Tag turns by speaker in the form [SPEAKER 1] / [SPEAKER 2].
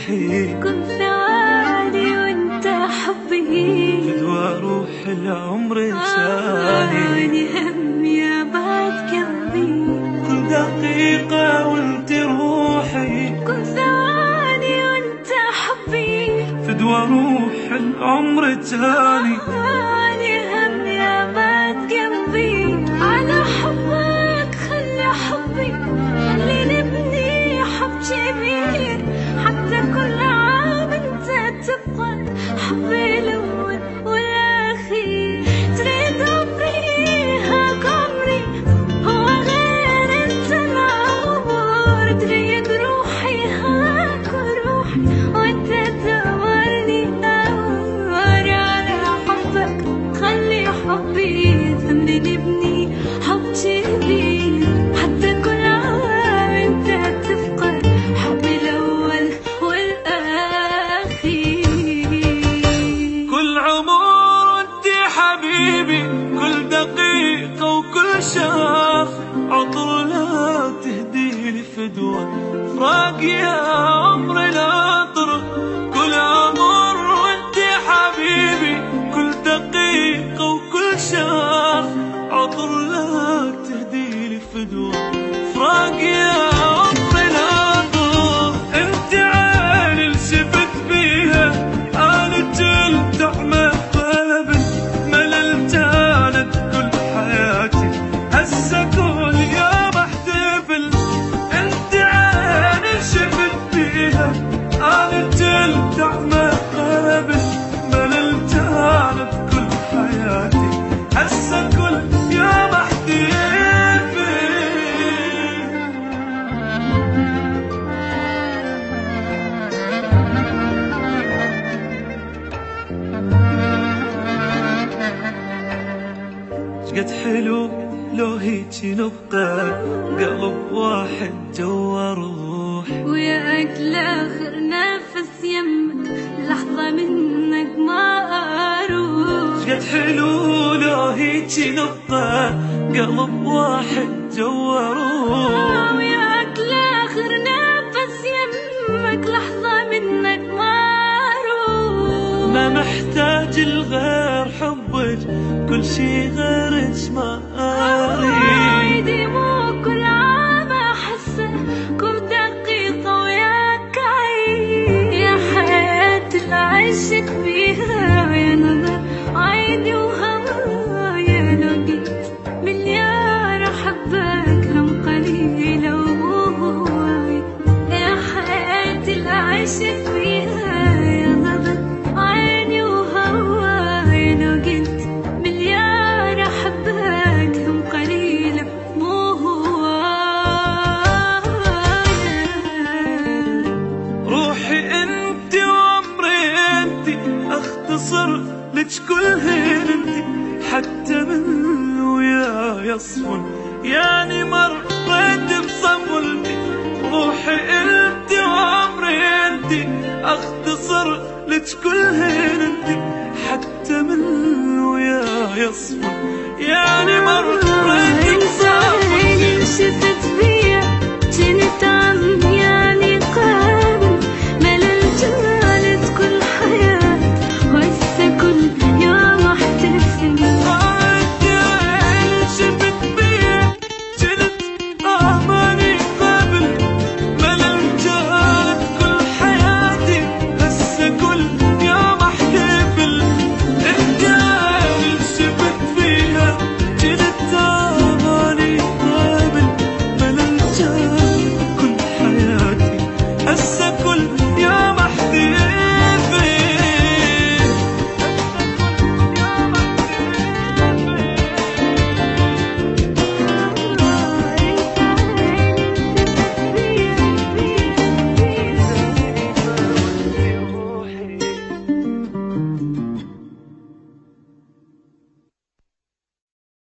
[SPEAKER 1] روحي،
[SPEAKER 2] كل ثواني وانت حبي،
[SPEAKER 1] فدوى روح العمر جاني،
[SPEAKER 2] همي أبعد قلبي،
[SPEAKER 1] كل دقيقة وانت روحي،
[SPEAKER 2] كل ثواني وانت حبي،
[SPEAKER 1] فدوى روح العمر جاني،
[SPEAKER 2] همي أبعد قلبي، على حبك خلي حبي، خلي نبني حب كبير، حتى كل عام انت تبقى حبي الأول والأخير، تريد عمري هاك عمري، هو غير انت العمر، تريد روحي هاك روحي، وانت تأمرني أمر، على حبك خلي حبي، خلي نبني حب كبير، حتى كل عام انت تفقر حبي الأول والأخير.
[SPEAKER 1] كل عمر وانت حبيبي، كل دقيقة وكل شهر عطر لا تهديلي فدوى فراق يا عمر العطر، كل عمر وانت حبيبي، كل دقيقة وكل شهر عطر لا تهديلي فدوى فراق يا عمر العطر، انت عين الشفت بيها قالت التعمى قلبي، مللت كانت كل حياتي هسه كل يوم احتفل، انت عين الشفت بيها قالت التعمى قلبي، مللت كانت كل حياتي هسه كل يوم احتفل. شقد حلو لو هيجي نبقى قلب واحد جوا روح،
[SPEAKER 2] ويا أجل آخر نفس يمك لحظة منك ما أروح،
[SPEAKER 1] شقد حلو لو هيجي نبقى قلب واحد جوا روح،
[SPEAKER 2] ويا أجل آخر نفس يمك لحظة منك ما أروح،
[SPEAKER 1] ما محتاج الغير حبك، كل شي غيرك ما أريد،
[SPEAKER 2] عيدي مو كل عام أحسه، كل دقيقة وياك عيد، يا حياة العشق فيها، يا نظر عيني وهوايا، لو قلت مليار أحبك هم قليلة وهواي، يا حياة العشق فيها، يا نظر عيني وهواي، لو قلت مليار أحبك هم قليلة مو هواي.
[SPEAKER 1] روحي انت وعمري انت، اختصر لك كل هين انت، حتى من ويا يصفن يعني مريت بصمولتي، روحي انت وعمري انت، اختصر لك كل هين انت، حتى من ويا يصفن يعني مريت بصمولتي.
[SPEAKER 2] شفت بي